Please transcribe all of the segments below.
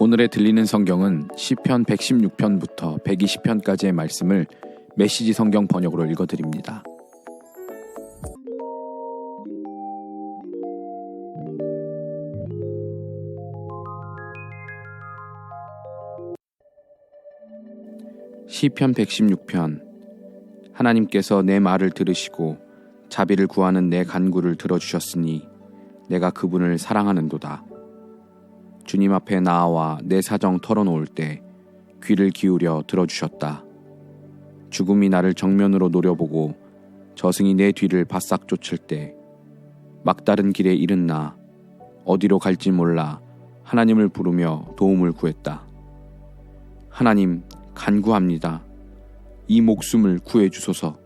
오늘에 들리는 성경은 시편 116편부터 120편까지의 말씀을 메시지 성경 번역으로 읽어드립니다. 시편 116편. 하나님께서 내 말을 들으시고 자비를 구하는 내 간구를 들어주셨으니 내가 그분을 사랑하는도다. 주님 앞에 나아와 내 사정 털어놓을 때 귀를 기울여 들어주셨다. 죽음이 나를 정면으로 노려보고 저승이 내 뒤를 바싹 쫓을 때 막다른 길에 이른 나 어디로 갈지 몰라 하나님을 부르며 도움을 구했다. 하나님, 간구합니다. 이 목숨을 구해주소서.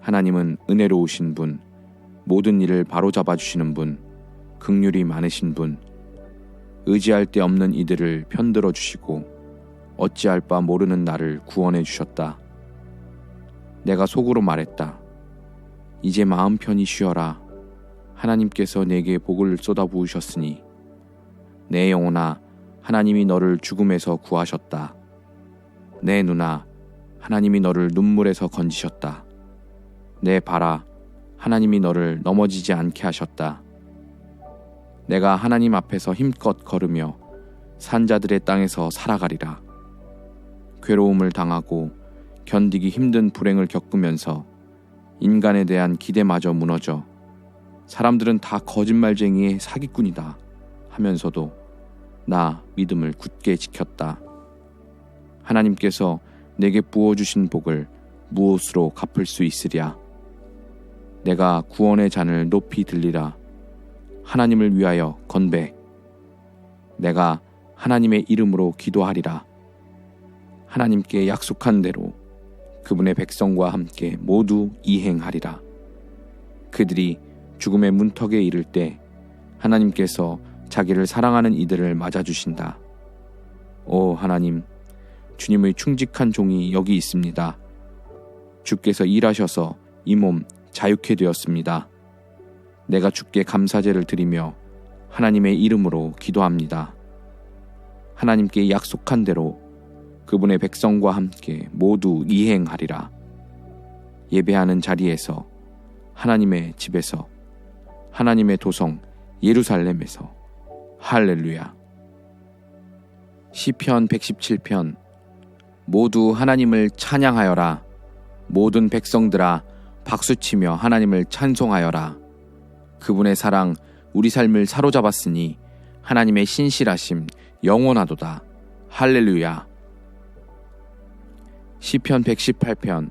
하나님은 은혜로우신 분, 모든 일을 바로잡아 주시는 분, 긍휼이 많으신 분, 의지할 데 없는 이들을 편들어 주시고 어찌할 바 모르는 나를 구원해 주셨다. 내가 속으로 말했다. 이제 마음 편히 쉬어라. 하나님께서 내게 복을 쏟아부으셨으니 내 영혼아, 하나님이 너를 죽음에서 구하셨다. 내 눈아, 하나님이 너를 눈물에서 건지셨다. 내 발아, 하나님이 너를 넘어지지 않게 하셨다. 내가 하나님 앞에서 힘껏 걸으며 산자들의 땅에서 살아가리라. 괴로움을 당하고 견디기 힘든 불행을 겪으면서 인간에 대한 기대마저 무너져 사람들은 다 거짓말쟁이의 사기꾼이다 하면서도 나 믿음을 굳게 지켰다. 하나님께서 내게 부어주신 복을 무엇으로 갚을 수 있으랴. 내가 구원의 잔을 높이 들리라. 하나님을 위하여 건배. 내가 하나님의 이름으로 기도하리라. 하나님께 약속한 대로 그분의 백성과 함께 모두 이행하리라. 그들이 죽음의 문턱에 이를 때 하나님께서 자기를 사랑하는 이들을 맞아주신다. 오 하나님, 주님의 충직한 종이 여기 있습니다. 주께서 일하셔서 이 몸 자유케 되었습니다. 내가 주께 감사제를 드리며 하나님의 이름으로 기도합니다. 하나님께 약속한 대로 그분의 백성과 함께 모두 이행하리라. 예배하는 자리에서, 하나님의 집에서, 하나님의 도성 예루살렘에서. 할렐루야. 시편 117편. 모두 하나님을 찬양하여라. 모든 백성들아 박수치며 하나님을 찬송하여라. 그분의 사랑 우리 삶을 사로잡았으니 하나님의 신실하심 영원하도다. 할렐루야. 시편 118편.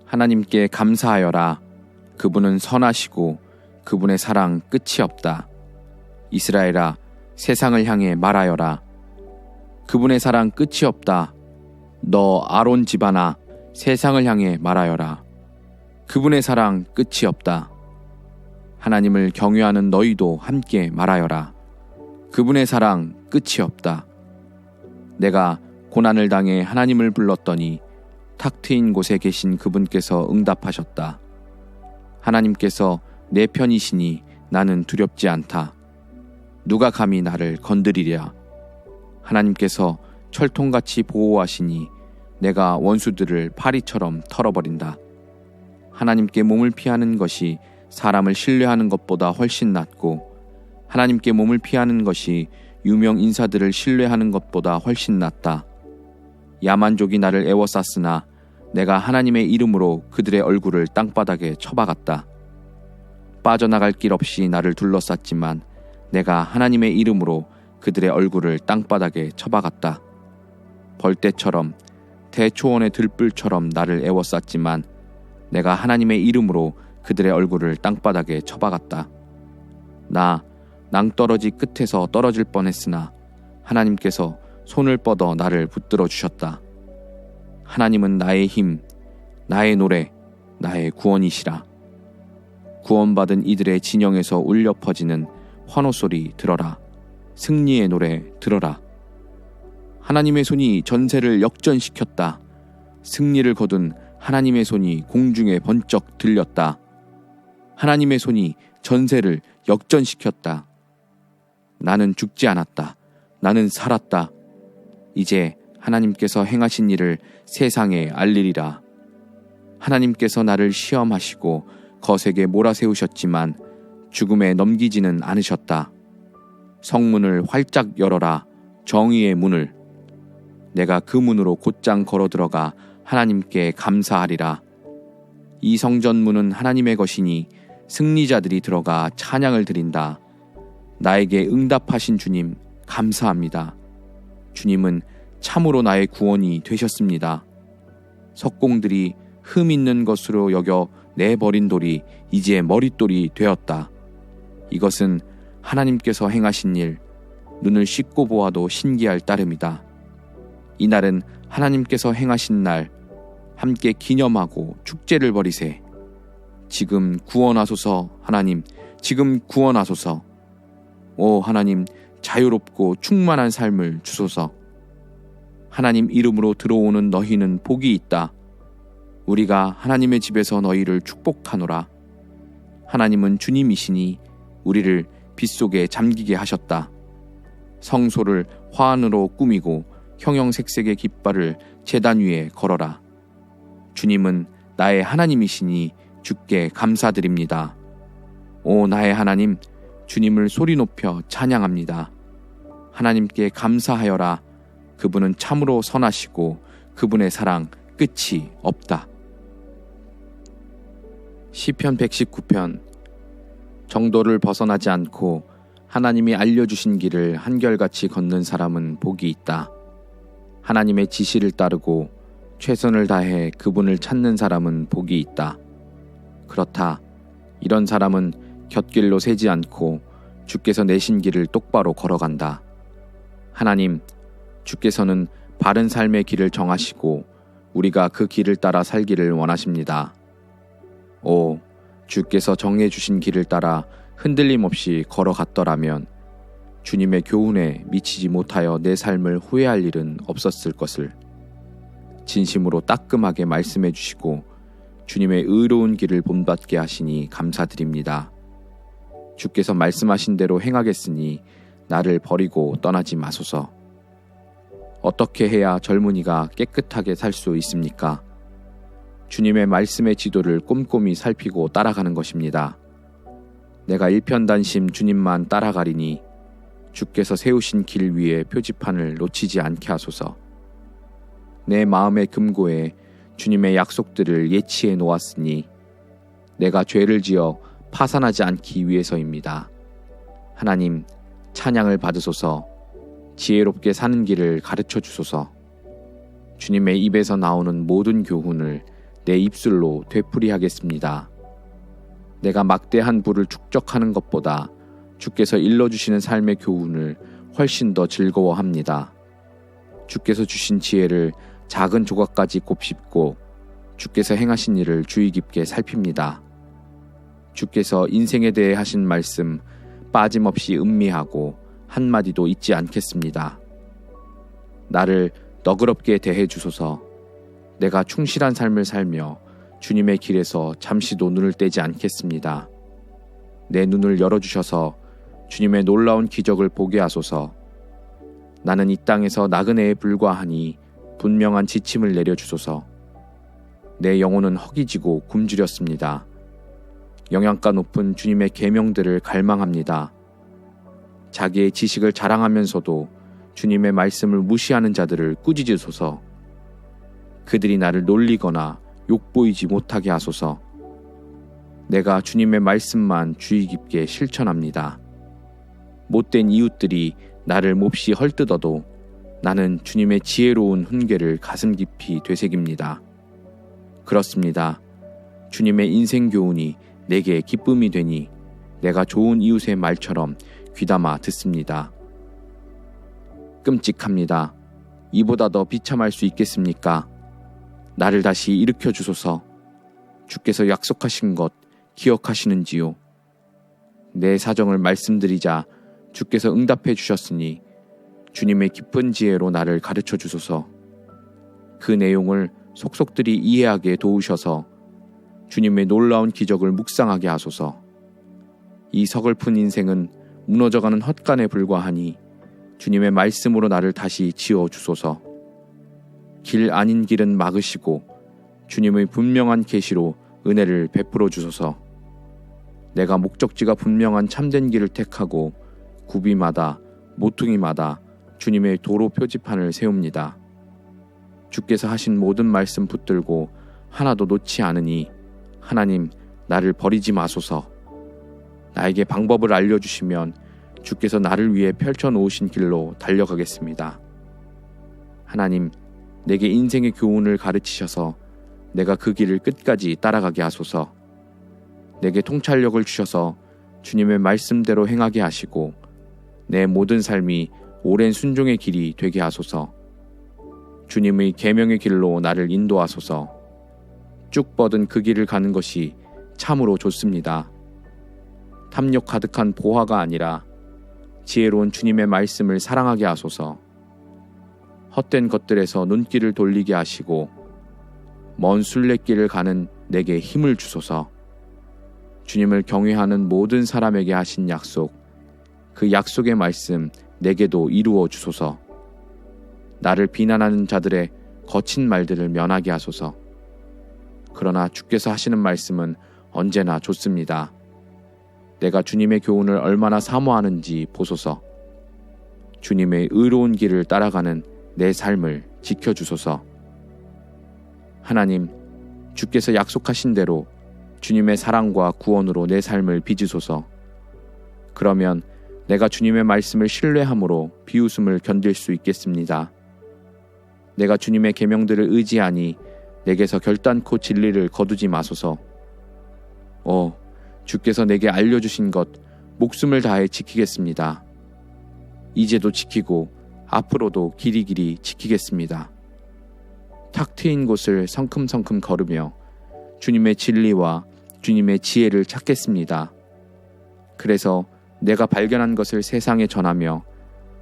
하나님께 감사하여라. 그분은 선하시고 그분의 사랑 끝이 없다. 이스라엘아, 세상을 향해 말하여라. 그분의 사랑 끝이 없다. 너 아론 집안아, 세상을 향해 말하여라. 그분의 사랑 끝이 없다. 하나님을 경외하는 너희도 함께 말하여라. 그분의 사랑 끝이 없다. 내가 고난을 당해 하나님을 불렀더니 탁 트인 곳에 계신 그분께서 응답하셨다. 하나님께서 내 편이시니 나는 두렵지 않다. 누가 감히 나를 건드리랴. 하나님께서 철통같이 보호하시니 내가 원수들을 파리처럼 털어버린다. 하나님께 몸을 피하는 것이 사람을 신뢰하는 것보다 훨씬 낫고 하나님께 몸을 피하는 것이 유명 인사들을 신뢰하는 것보다 훨씬 낫다. 야만족이 나를 애워쌌으나 내가 하나님의 이름으로 그들의 얼굴을 땅바닥에 쳐박았다. 빠져나갈 길 없이 나를 둘러쌌지만 내가 하나님의 이름으로 그들의 얼굴을 땅바닥에 쳐박았다. 벌떼처럼 대초원의 들불처럼 나를 애워쌌지만 내가 하나님의 이름으로 그들의 얼굴을 땅바닥에 쳐박았다. 나 낭떠러지 끝에서 떨어질 뻔했으나 하나님께서 손을 뻗어 나를 붙들어 주셨다. 하나님은 나의 힘, 나의 노래, 나의 구원이시라. 구원받은 이들의 진영에서 울려 퍼지는 환호소리 들어라. 승리의 노래 들어라. 하나님의 손이 전세를 역전시켰다. 승리를 거둔 하나님의 손이 공중에 번쩍 들렸다. 하나님의 손이 전세를 역전시켰다. 나는 죽지 않았다. 나는 살았다. 이제 하나님께서 행하신 일을 세상에 알리리라. 하나님께서 나를 시험하시고 거세게 몰아세우셨지만 죽음에 넘기지는 않으셨다. 성문을 활짝 열어라. 정의의 문을. 내가 그 문으로 곧장 걸어 들어가 하나님께 감사하리라. 이 성전문은 하나님의 것이니 승리자들이 들어가 찬양을 드린다. 나에게 응답하신 주님 감사합니다. 주님은 참으로 나의 구원이 되셨습니다. 석공들이 흠 있는 것으로 여겨 내버린 돌이 이제 머릿돌이 되었다. 이것은 하나님께서 행하신 일, 눈을 씻고 보아도 신기할 따름이다. 이날은 하나님께서 행하신 날, 함께 기념하고 축제를 벌이세. 지금 구원하소서. 하나님, 지금 구원하소서. 오 하나님, 자유롭고 충만한 삶을 주소서. 하나님 이름으로 들어오는 너희는 복이 있다. 우리가 하나님의 집에서 너희를 축복하노라. 하나님은 주님이시니 우리를 빛속에 잠기게 하셨다. 성소를 화환으로 꾸미고 형형색색의 깃발을 제단 위에 걸어라. 주님은 나의 하나님이시니 주께 감사드립니다. 오 나의 하나님, 주님을 소리 높여 찬양합니다. 하나님께 감사하여라. 그분은 참으로 선하시고 그분의 사랑 끝이 없다. 시편 119편. 정도를 벗어나지 않고 하나님이 알려주신 길을 한결같이 걷는 사람은 복이 있다. 하나님의 지시를 따르고 최선을 다해 그분을 찾는 사람은 복이 있다. 그렇다. 이런 사람은 곁길로 새지 않고 주께서 내신 길을 똑바로 걸어간다. 하나님, 주께서는 바른 삶의 길을 정하시고 우리가 그 길을 따라 살기를 원하십니다. 오, 주께서 정해주신 길을 따라 흔들림 없이 걸어갔더라면 주님의 교훈에 미치지 못하여 내 삶을 후회할 일은 없었을 것을. 진심으로 따끔하게 말씀해 주시고 주님의 의로운 길을 본받게 하시니 감사드립니다. 주께서 말씀하신 대로 행하겠으니 나를 버리고 떠나지 마소서. 어떻게 해야 젊은이가 깨끗하게 살 수 있습니까? 주님의 말씀의 지도를 꼼꼼히 살피고 따라가는 것입니다. 내가 일편단심 주님만 따라가리니 주께서 세우신 길 위에 표지판을 놓치지 않게 하소서. 내 마음의 금고에 주님의 약속들을 예치해 놓았으니 내가 죄를 지어 파산하지 않기 위해서입니다. 하나님, 찬양을 받으소서. 지혜롭게 사는 길을 가르쳐 주소서. 주님의 입에서 나오는 모든 교훈을 내 입술로 되풀이하겠습니다. 내가 막대한 부를 축적하는 것보다 주께서 일러주시는 삶의 교훈을 훨씬 더 즐거워합니다. 주께서 주신 지혜를 작은 조각까지 곱씹고 주께서 행하신 일을 주의 깊게 살핍니다. 주께서 인생에 대해 하신 말씀 빠짐없이 음미하고 한마디도 잊지 않겠습니다. 나를 너그럽게 대해 주소서. 내가 충실한 삶을 살며 주님의 길에서 잠시도 눈을 떼지 않겠습니다. 내 눈을 열어주셔서 주님의 놀라운 기적을 보게 하소서. 나는 이 땅에서 나그네에 불과하니 분명한 지침을 내려주소서. 내 영혼은 허기지고 굶주렸습니다. 영양가 높은 주님의 계명들을 갈망합니다. 자기의 지식을 자랑하면서도 주님의 말씀을 무시하는 자들을 꾸짖으소서. 그들이 나를 놀리거나 욕보이지 못하게 하소서. 내가 주님의 말씀만 주의 깊게 실천합니다. 못된 이웃들이 나를 몹시 헐뜯어도 나는 주님의 지혜로운 훈계를 가슴 깊이 되새깁니다. 그렇습니다. 주님의 인생 교훈이 내게 기쁨이 되니 내가 좋은 이웃의 말처럼 귀담아 듣습니다. 끔찍합니다. 이보다 더 비참할 수 있겠습니까? 나를 다시 일으켜 주소서. 주께서 약속하신 것 기억하시는지요? 내 사정을 말씀드리자 주께서 응답해 주셨으니 주님의 깊은 지혜로 나를 가르쳐 주소서. 그 내용을 속속들이 이해하게 도우셔서 주님의 놀라운 기적을 묵상하게 하소서. 이 서글픈 인생은 무너져가는 헛간에 불과하니 주님의 말씀으로 나를 다시 지어 주소서. 길 아닌 길은 막으시고 주님의 분명한 계시로 은혜를 베풀어 주소서. 내가 목적지가 분명한 참된 길을 택하고 구비마다 모퉁이마다 주님의 도로 표지판을 세웁니다. 주께서 하신 모든 말씀 붙들고 하나도 놓지 않으니 하나님 나를 버리지 마소서. 나에게 방법을 알려주시면 주께서 나를 위해 펼쳐놓으신 길로 달려가겠습니다. 하나님 내게 인생의 교훈을 가르치셔서 내가 그 길을 끝까지 따라가게 하소서. 내게 통찰력을 주셔서 주님의 말씀대로 행하게 하시고 내 모든 삶이 오랜 순종의 길이 되게 하소서. 주님의 계명의 길로 나를 인도하소서. 쭉 뻗은 그 길을 가는 것이 참으로 좋습니다. 탐욕 가득한 보화가 아니라 지혜로운 주님의 말씀을 사랑하게 하소서. 헛된 것들에서 눈길을 돌리게 하시고 먼 순례길을 가는 내게 힘을 주소서. 주님을 경외하는 모든 사람에게 하신 약속, 그 약속의 말씀 내게도 이루어 주소서. 나를 비난하는 자들의 거친 말들을 면하게 하소서. 그러나 주께서 하시는 말씀은 언제나 좋습니다. 내가 주님의 교훈을 얼마나 사모하는지 보소서. 주님의 의로운 길을 따라가는 내 삶을 지켜주소서. 하나님, 주께서 약속하신 대로 주님의 사랑과 구원으로 내 삶을 빚으소서. 그러면 내가 주님의 말씀을 신뢰함으로 비웃음을 견딜 수 있겠습니다. 내가 주님의 계명들을 의지하니 내게서 결단코 진리를 거두지 마소서. 주께서 내게 알려주신 것 목숨을 다해 지키겠습니다. 이제도 지키고 앞으로도 길이길이 지키겠습니다. 탁 트인 곳을 성큼성큼 걸으며 주님의 진리와 주님의 지혜를 찾겠습니다. 그래서 내가 발견한 것을 세상에 전하며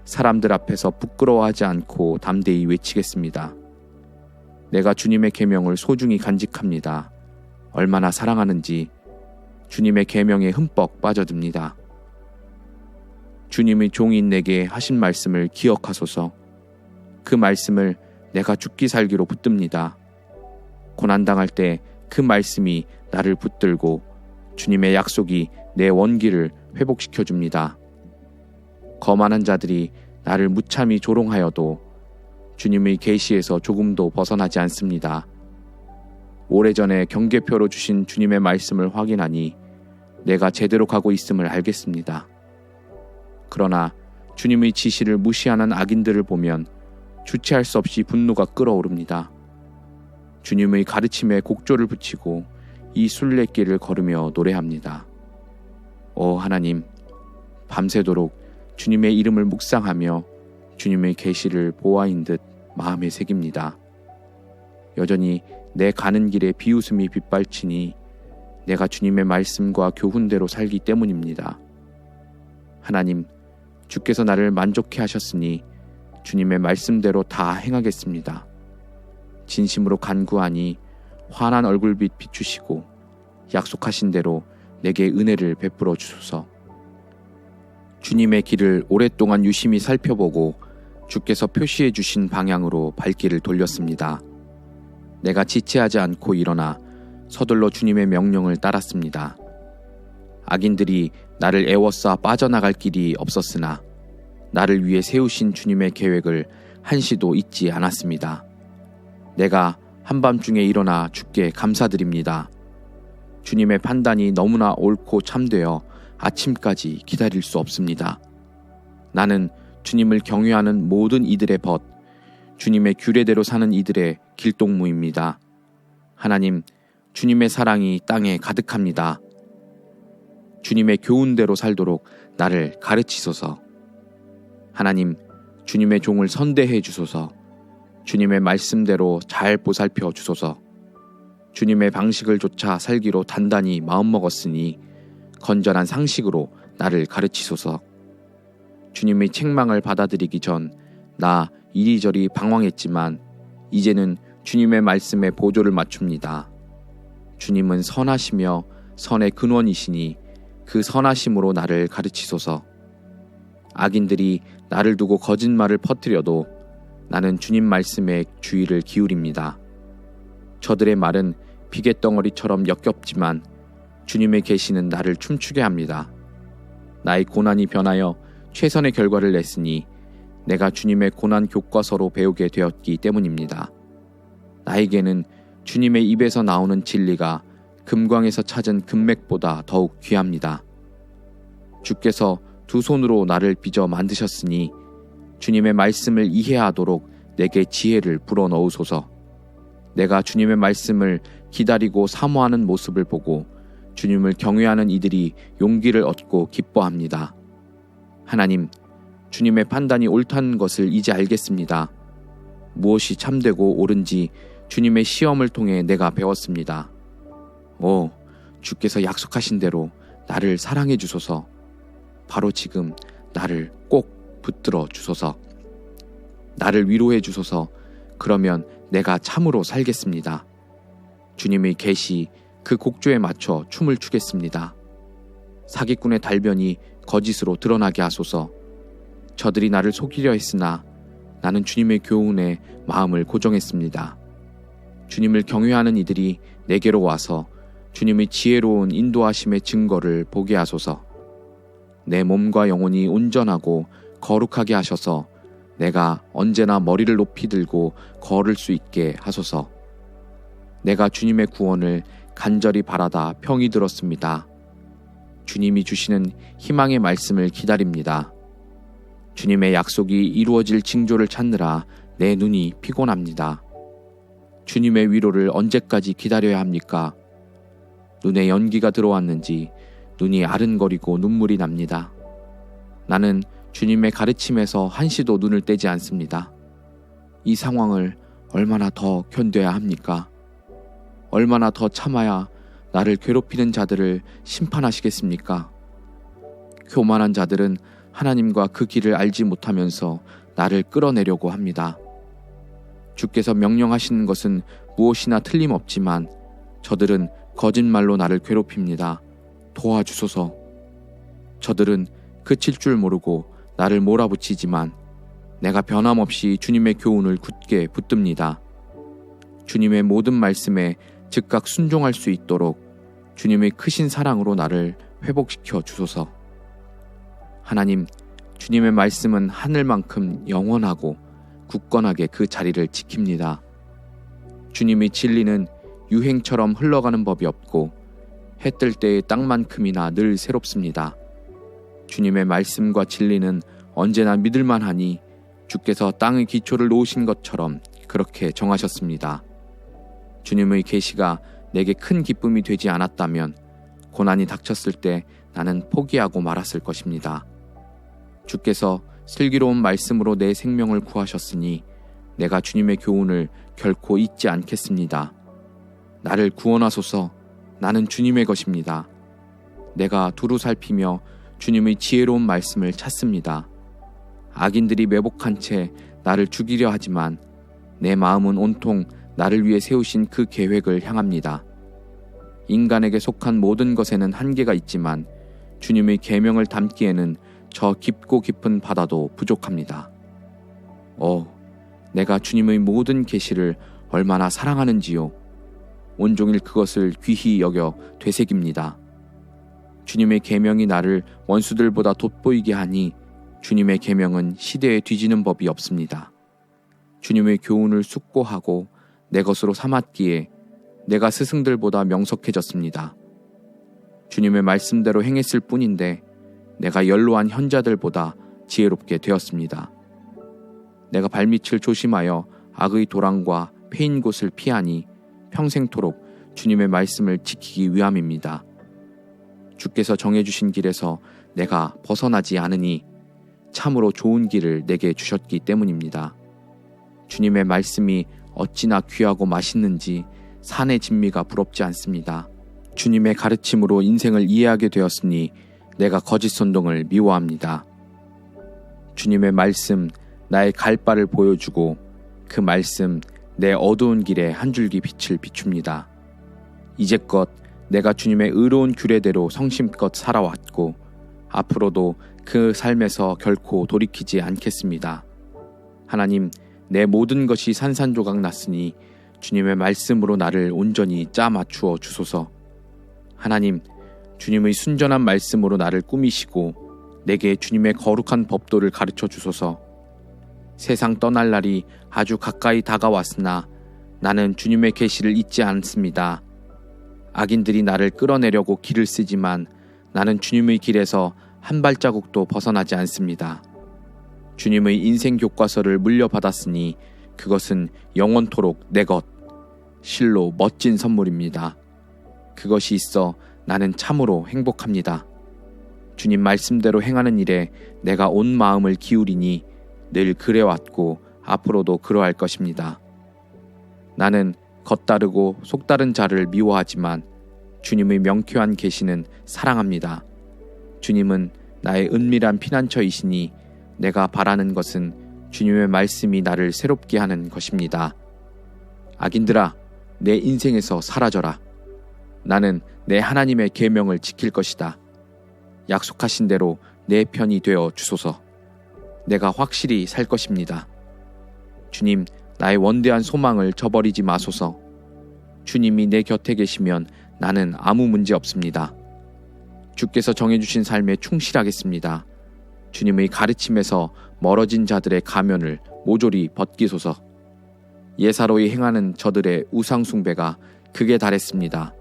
사람들 앞에서 부끄러워하지 않고 담대히 외치겠습니다. 내가 주님의 계명을 소중히 간직합니다. 얼마나 사랑하는지 주님의 계명에 흠뻑 빠져듭니다. 주님의 종인 내게 하신 말씀을 기억하소서. 그 말씀을 내가 죽기 살기로 붙듭니다. 고난당할 때 그 말씀이 나를 붙들고 주님의 약속이 내 원기를 회복시켜 줍니다. 거만한 자들이 나를 무참히 조롱하여도 주님의 계시에서 조금도 벗어나지 않습니다. 오래전에 경계표로 주신 주님의 말씀을 확인하니 내가 제대로 가고 있음을 알겠습니다. 그러나 주님의 지시를 무시하는 악인들을 보면 주체할 수 없이 분노가 끓어오릅니다. 주님의 가르침에 곡조를 붙이고 이 순례길을 걸으며 노래합니다. 하나님, 밤새도록 주님의 이름을 묵상하며 주님의 계시를 보아인 듯 마음에 새깁니다. 여전히 내 가는 길에 비웃음이 빗발치니 내가 주님의 말씀과 교훈대로 살기 때문입니다. 하나님, 주께서 나를 만족해 하셨으니 주님의 말씀대로 다 행하겠습니다. 진심으로 간구하니 환한 얼굴빛 비추시고 약속하신 대로 내게 은혜를 베풀어 주소서. 주님의 길을 오랫동안 유심히 살펴보고 주께서 표시해 주신 방향으로 발길을 돌렸습니다. 내가 지체하지 않고 일어나 서둘러 주님의 명령을 따랐습니다. 악인들이 나를 애워싸 빠져나갈 길이 없었으나 나를 위해 세우신 주님의 계획을 한시도 잊지 않았습니다. 내가 한밤중에 일어나 주께 감사드립니다. 주님의 판단이 너무나 옳고 참되어 아침까지 기다릴 수 없습니다. 나는 주님을 경외하는 모든 이들의 벗, 주님의 규례대로 사는 이들의 길동무입니다. 하나님, 주님의 사랑이 땅에 가득합니다. 주님의 교훈대로 살도록 나를 가르치소서. 하나님, 주님의 종을 선대해 주소서. 주님의 말씀대로 잘 보살펴 주소서. 주님의 방식을 좇아 살기로 단단히 마음먹었으니 건전한 상식으로 나를 가르치소서. 주님의 책망을 받아들이기 전 나 이리저리 방황했지만 이제는 주님의 말씀에 보조를 맞춥니다. 주님은 선하시며 선의 근원이시니 그 선하심으로 나를 가르치소서. 악인들이 나를 두고 거짓말을 퍼뜨려도 나는 주님 말씀에 주의를 기울입니다. 저들의 말은 비갯덩어리처럼 역겹지만 주님의 계시는 나를 춤추게 합니다. 나의 고난이 변하여 최선의 결과를 냈으니 내가 주님의 고난 교과서로 배우게 되었기 때문입니다. 나에게는 주님의 입에서 나오는 진리가 금광에서 찾은 금맥보다 더욱 귀합니다. 주께서 두 손으로 나를 빚어 만드셨으니 주님의 말씀을 이해하도록 내게 지혜를 불어넣으소서. 내가 주님의 말씀을 기다리고 사모하는 모습을 보고 주님을 경외하는 이들이 용기를 얻고 기뻐합니다. 하나님, 주님의 판단이 옳다는 것을 이제 알겠습니다. 무엇이 참되고 옳은지 주님의 시험을 통해 내가 배웠습니다. 오, 주께서 약속하신 대로 나를 사랑해 주소서. 바로 지금 나를 꼭 붙들어 주소서. 나를 위로해 주소서. 그러면 내가 참으로 살겠습니다. 주님의 계시 그 곡조에 맞춰 춤을 추겠습니다. 사기꾼의 달변이 거짓으로 드러나게 하소서. 저들이 나를 속이려 했으나 나는 주님의 교훈에 마음을 고정했습니다. 주님을 경외하는 이들이 내게로 와서 주님의 지혜로운 인도하심의 증거를 보게 하소서. 내 몸과 영혼이 온전하고 거룩하게 하셔서 내가 언제나 머리를 높이 들고 걸을 수 있게 하소서. 내가 주님의 구원을 간절히 바라다 평이 들었습니다. 주님이 주시는 희망의 말씀을 기다립니다. 주님의 약속이 이루어질 징조를 찾느라 내 눈이 피곤합니다. 주님의 위로를 언제까지 기다려야 합니까? 눈에 연기가 들어왔는지 눈이 아른거리고 눈물이 납니다. 나는 주님의 가르침에서 한시도 눈을 떼지 않습니다. 이 상황을 얼마나 더 견뎌야 합니까? 얼마나 더 참아야 나를 괴롭히는 자들을 심판하시겠습니까? 교만한 자들은 하나님과 그 길을 알지 못하면서 나를 끌어내려고 합니다. 주께서 명령하시는 것은 무엇이나 틀림없지만 저들은 거짓말로 나를 괴롭힙니다. 도와주소서. 저들은 그칠 줄 모르고 나를 몰아붙이지만 내가 변함없이 주님의 교훈을 굳게 붙듭니다. 주님의 모든 말씀에 즉각 순종할 수 있도록 주님의 크신 사랑으로 나를 회복시켜 주소서. 하나님, 주님의 말씀은 하늘만큼 영원하고 굳건하게 그 자리를 지킵니다. 주님의 진리는 유행처럼 흘러가는 법이 없고 해 뜰 때의 땅만큼이나 늘 새롭습니다. 주님의 말씀과 진리는 언제나 믿을만하니 주께서 땅의 기초를 놓으신 것처럼 그렇게 정하셨습니다. 주님의 계시가 내게 큰 기쁨이 되지 않았다면 고난이 닥쳤을 때 나는 포기하고 말았을 것입니다. 주께서 슬기로운 말씀으로 내 생명을 구하셨으니 내가 주님의 교훈을 결코 잊지 않겠습니다. 나를 구원하소서. 나는 주님의 것입니다. 내가 두루 살피며 주님의 지혜로운 말씀을 찾습니다. 악인들이 매복한 채 나를 죽이려 하지만 내 마음은 온통 나를 위해 세우신 그 계획을 향합니다. 인간에게 속한 모든 것에는 한계가 있지만 주님의 계명을 담기에는 저 깊고 깊은 바다도 부족합니다. 내가 주님의 모든 계시를 얼마나 사랑하는지요. 온종일 그것을 귀히 여겨 되새깁니다. 주님의 계명이 나를 원수들보다 돋보이게 하니 주님의 계명은 시대에 뒤지는 법이 없습니다. 주님의 교훈을 숙고하고 내 것으로 삼았기에 내가 스승들보다 명석해졌습니다. 주님의 말씀대로 행했을 뿐인데 내가 연로한 현자들보다 지혜롭게 되었습니다. 내가 발밑을 조심하여 악의 도랑과 패인 곳을 피하니 평생토록 주님의 말씀을 지키기 위함입니다. 주께서 정해주신 길에서 내가 벗어나지 않으니 참으로 좋은 길을 내게 주셨기 때문입니다. 주님의 말씀이 어찌나 귀하고 맛있는지 산의 진미가 부럽지 않습니다. 주님의 가르침으로 인생을 이해하게 되었으니 내가 거짓 선동을 미워합니다. 주님의 말씀 나의 갈 바를 보여주고 그 말씀 내 어두운 길에 한 줄기 빛을 비춥니다. 이제껏 내가 주님의 의로운 규례대로 성심껏 살아왔고 앞으로도 그 삶에서 결코 돌이키지 않겠습니다. 하나님, 내 모든 것이 산산조각 났으니 주님의 말씀으로 나를 온전히 짜 맞추어 주소서. 하나님, 주님의 순전한 말씀으로 나를 꾸미시고 내게 주님의 거룩한 법도를 가르쳐 주소서. 세상 떠날 날이 아주 가까이 다가왔으나 나는 주님의 계시를 잊지 않습니다. 악인들이 나를 끌어내려고 길을 쓰지만 나는 주님의 길에서 한 발자국도 벗어나지 않습니다. 주님의 인생 교과서를 물려받았으니 그것은 영원토록 내 것, 실로 멋진 선물입니다. 그것이 있어 나는 참으로 행복합니다. 주님 말씀대로 행하는 일에 내가 온 마음을 기울이니 늘 그래왔고 앞으로도 그러할 것입니다. 나는 겉다르고 속다른 자를 미워하지만 주님의 명쾌한 계시는 사랑합니다. 주님은 나의 은밀한 피난처이시니 내가 바라는 것은 주님의 말씀이 나를 새롭게 하는 것입니다. 악인들아, 내 인생에서 사라져라. 나는 내 하나님의 계명을 지킬 것이다. 약속하신 대로 내 편이 되어 주소서. 내가 확실히 살 것입니다. 주님, 나의 원대한 소망을 저버리지 마소서. 주님이 내 곁에 계시면 나는 아무 문제 없습니다. 주께서 정해주신 삶에 충실하겠습니다. 주님의 가르침에서 멀어진 자들의 가면을 모조리 벗기소서. 예사로이 행하는 저들의 우상숭배가 극에 달했습니다.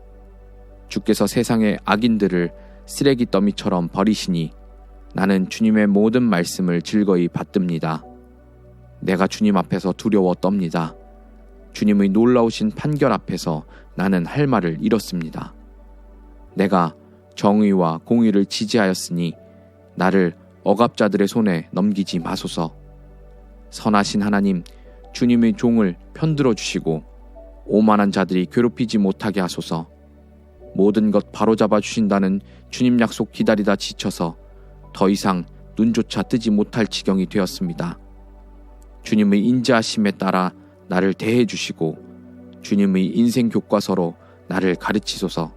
주께서 세상의 악인들을 쓰레기 더미처럼 버리시니 나는 주님의 모든 말씀을 즐거이 받듭니다. 내가 주님 앞에서 두려워 떱니다. 주님의 놀라우신 판결 앞에서 나는 할 말을 잃었습니다. 내가 정의와 공의를 지지하였으니 나를 억압자들의 손에 넘기지 마소서. 선하신 하나님, 주님의 종을 편들어 주시고 오만한 자들이 괴롭히지 못하게 하소서. 모든 것 바로잡아 주신다는 주님 약속 기다리다 지쳐서 더 이상 눈조차 뜨지 못할 지경이 되었습니다. 주님의 인자하심에 따라 나를 대해 주시고 주님의 인생 교과서로 나를 가르치소서.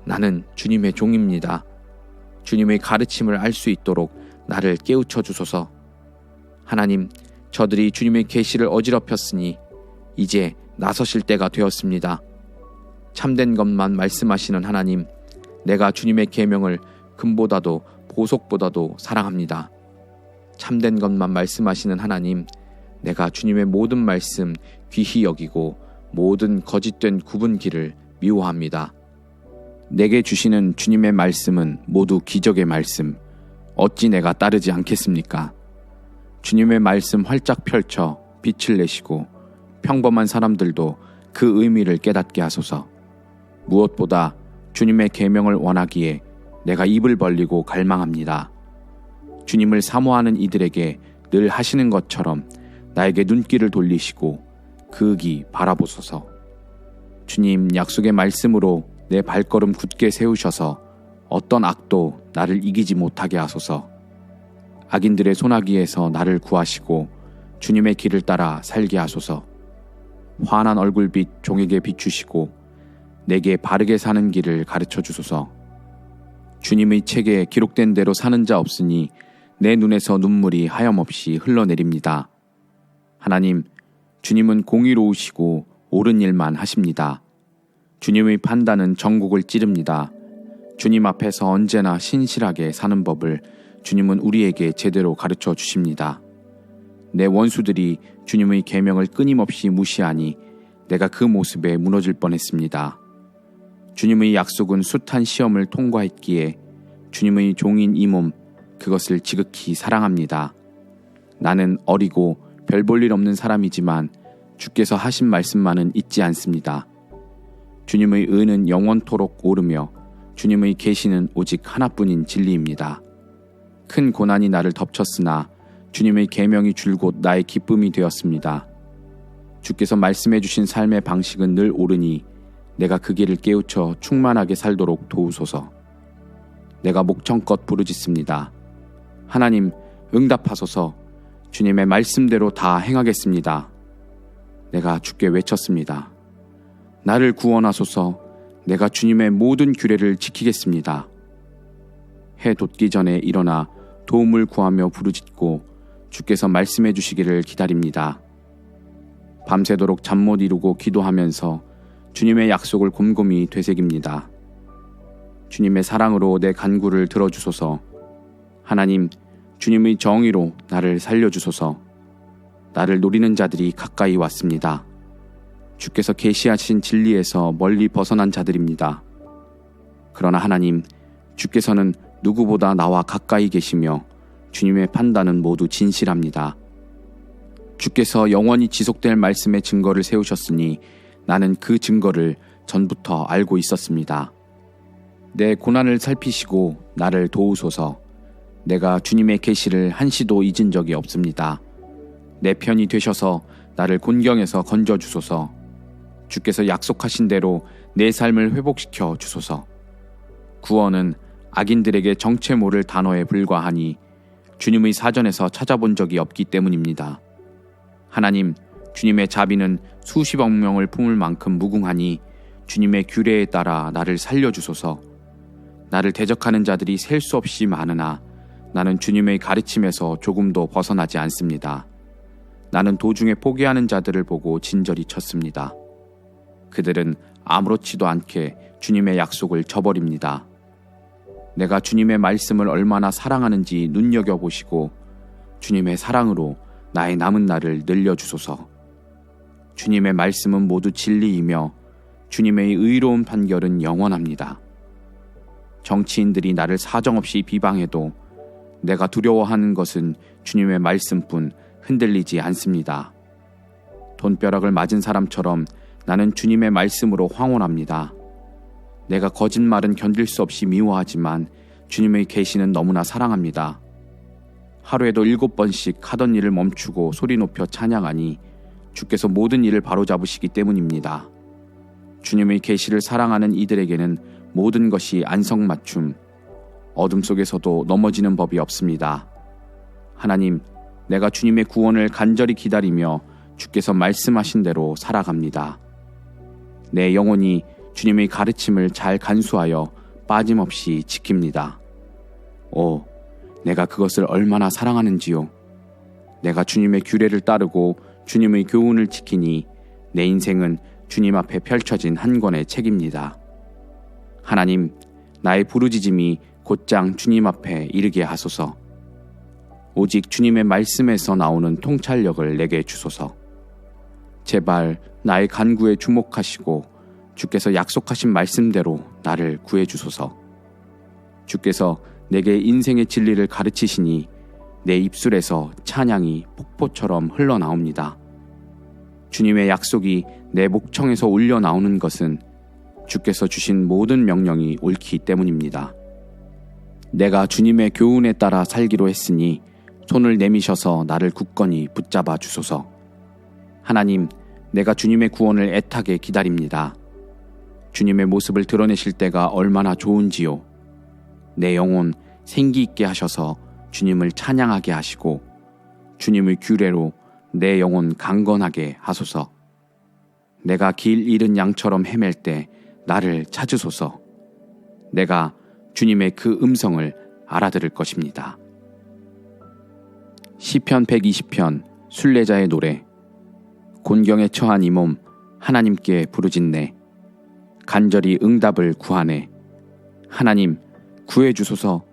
나는 주님의 종입니다. 주님의 가르침을 알 수 있도록 나를 깨우쳐 주소서. 하나님, 저들이 주님의 계시를 어지럽혔으니 이제 나서실 때가 되었습니다. 참된 것만 말씀하시는 하나님, 내가 주님의 계명을 금보다도 보석보다도 사랑합니다. 참된 것만 말씀하시는 하나님, 내가 주님의 모든 말씀 귀히 여기고 모든 거짓된 굽은 길을 미워합니다. 내게 주시는 주님의 말씀은 모두 기적의 말씀, 어찌 내가 따르지 않겠습니까? 주님의 말씀 활짝 펼쳐 빛을 내시고 평범한 사람들도 그 의미를 깨닫게 하소서. 무엇보다 주님의 계명을 원하기에 내가 입을 벌리고 갈망합니다. 주님을 사모하는 이들에게 늘 하시는 것처럼 나에게 눈길을 돌리시고 그윽이 바라보소서. 주님 약속의 말씀으로 내 발걸음 굳게 세우셔서 어떤 악도 나를 이기지 못하게 하소서. 악인들의 소나기에서 나를 구하시고 주님의 길을 따라 살게 하소서. 환한 얼굴빛 종에게 비추시고 내게 바르게 사는 길을 가르쳐 주소서. 주님의 책에 기록된 대로 사는 자 없으니 내 눈에서 눈물이 하염없이 흘러내립니다. 하나님, 주님은 공의로우시고 옳은 일만 하십니다. 주님의 판단은 전국을 찌릅니다. 주님 앞에서 언제나 신실하게 사는 법을 주님은 우리에게 제대로 가르쳐 주십니다. 내 원수들이 주님의 계명을 끊임없이 무시하니 내가 그 모습에 무너질 뻔했습니다. 주님의 약속은 숱한 시험을 통과했기에 주님의 종인 이 몸, 그것을 지극히 사랑합니다. 나는 어리고 별 볼 일 없는 사람이지만 주께서 하신 말씀만은 잊지 않습니다. 주님의 의는 영원토록 오르며 주님의 계시는 오직 하나뿐인 진리입니다. 큰 고난이 나를 덮쳤으나 주님의 계명이 줄곧 나의 기쁨이 되었습니다. 주께서 말씀해 주신 삶의 방식은 늘 옳으니 내가 그 길을 깨우쳐 충만하게 살도록 도우소서. 내가 목청껏 부르짖습니다. 하나님, 응답하소서. 주님의 말씀대로 다 행하겠습니다. 내가 주께 외쳤습니다. 나를 구원하소서. 내가 주님의 모든 규례를 지키겠습니다. 해 돋기 전에 일어나 도움을 구하며 부르짖고 주께서 말씀해 주시기를 기다립니다. 밤새도록 잠 못 이루고 기도하면서 주님의 약속을 곰곰이 되새깁니다. 주님의 사랑으로 내 간구를 들어주소서. 하나님, 주님의 정의로 나를 살려주소서. 나를 노리는 자들이 가까이 왔습니다. 주께서 계시하신 진리에서 멀리 벗어난 자들입니다. 그러나 하나님, 주께서는 누구보다 나와 가까이 계시며 주님의 판단은 모두 진실합니다. 주께서 영원히 지속될 말씀의 증거를 세우셨으니 나는 그 증거를 전부터 알고 있었습니다. 내 고난을 살피시고 나를 도우소서. 내가 주님의 계시를 한시도 잊은 적이 없습니다. 내 편이 되셔서 나를 곤경에서 건져주소서. 주께서 약속하신 대로 내 삶을 회복시켜 주소서. 구원은 악인들에게 정체 모를 단어에 불과하니 주님의 사전에서 찾아본 적이 없기 때문입니다. 하나님, 주님의 자비는 수십억 명을 품을 만큼 무궁하니 주님의 규례에 따라 나를 살려주소서. 나를 대적하는 자들이 셀 수 없이 많으나 나는 주님의 가르침에서 조금도 벗어나지 않습니다. 나는 도중에 포기하는 자들을 보고 진저리 쳤습니다. 그들은 아무렇지도 않게 주님의 약속을 저버립니다. 내가 주님의 말씀을 얼마나 사랑하는지 눈여겨보시고 주님의 사랑으로 나의 남은 날을 늘려주소서. 주님의 말씀은 모두 진리이며 주님의 의로운 판결은 영원합니다. 정치인들이 나를 사정없이 비방해도 내가 두려워하는 것은 주님의 말씀뿐 흔들리지 않습니다. 돈벼락을 맞은 사람처럼 나는 주님의 말씀으로 황홀합니다. 내가 거짓말은 견딜 수 없이 미워하지만 주님의 계시는 너무나 사랑합니다. 하루에도 7번씩 하던 일을 멈추고 소리 높여 찬양하니 주께서 모든 일을 바로잡으시기 때문입니다. 주님의 계시를 사랑하는 이들에게는 모든 것이 안성맞춤, 어둠 속에서도 넘어지는 법이 없습니다. 하나님, 내가 주님의 구원을 간절히 기다리며 주께서 말씀하신 대로 살아갑니다. 내 영혼이 주님의 가르침을 잘 간수하여 빠짐없이 지킵니다. 오, 내가 그것을 얼마나 사랑하는지요. 내가 주님의 규례를 따르고 주님의 교훈을 지키니 내 인생은 주님 앞에 펼쳐진 한 권의 책입니다. 하나님, 나의 부르짖음이 곧장 주님 앞에 이르게 하소서. 오직 주님의 말씀에서 나오는 통찰력을 내게 주소서. 제발 나의 간구에 주목하시고 주께서 약속하신 말씀대로 나를 구해주소서. 주께서 내게 인생의 진리를 가르치시니 내 입술에서 찬양이 폭포처럼 흘러나옵니다. 주님의 약속이 내 목청에서 울려나오는 것은 주께서 주신 모든 명령이 옳기 때문입니다. 내가 주님의 교훈에 따라 살기로 했으니 손을 내미셔서 나를 굳건히 붙잡아 주소서. 하나님, 내가 주님의 구원을 애타게 기다립니다. 주님의 모습을 드러내실 때가 얼마나 좋은지요. 내 영혼 생기 있게 하셔서 주님을 찬양하게 하시고 주님의 규례로 내 영혼 강건하게 하소서. 내가 길 잃은 양처럼 헤맬 때 나를 찾으소서. 내가 주님의 그 음성을 알아들을 것입니다. 시편 120편 순례자의 노래. 곤경에 처한 이 몸 하나님께 부르짖네. 간절히 응답을 구하네. 하나님, 구해주소서.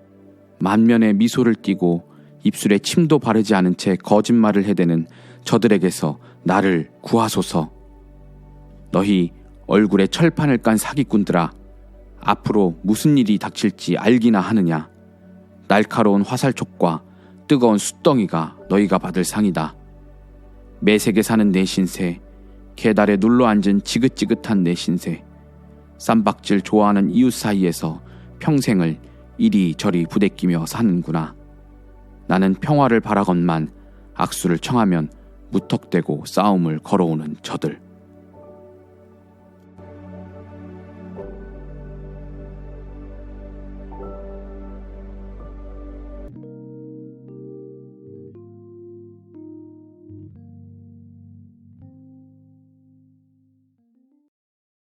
만면에 미소를 띠고 입술에 침도 바르지 않은 채 거짓말을 해대는 저들에게서 나를 구하소서. 너희 얼굴에 철판을 깐 사기꾼들아, 앞으로 무슨 일이 닥칠지 알기나 하느냐. 날카로운 화살촉과 뜨거운 숯덩이가 너희가 받을 상이다. 매색에 사는 내 신세, 계달에 눌러앉은 지긋지긋한 내 신세, 쌈박질 좋아하는 이웃 사이에서 평생을 이리저리 부대끼며 사는구나. 나는 평화를 바라건만 악수를 청하면 무턱대고 싸움을 걸어오는 저들.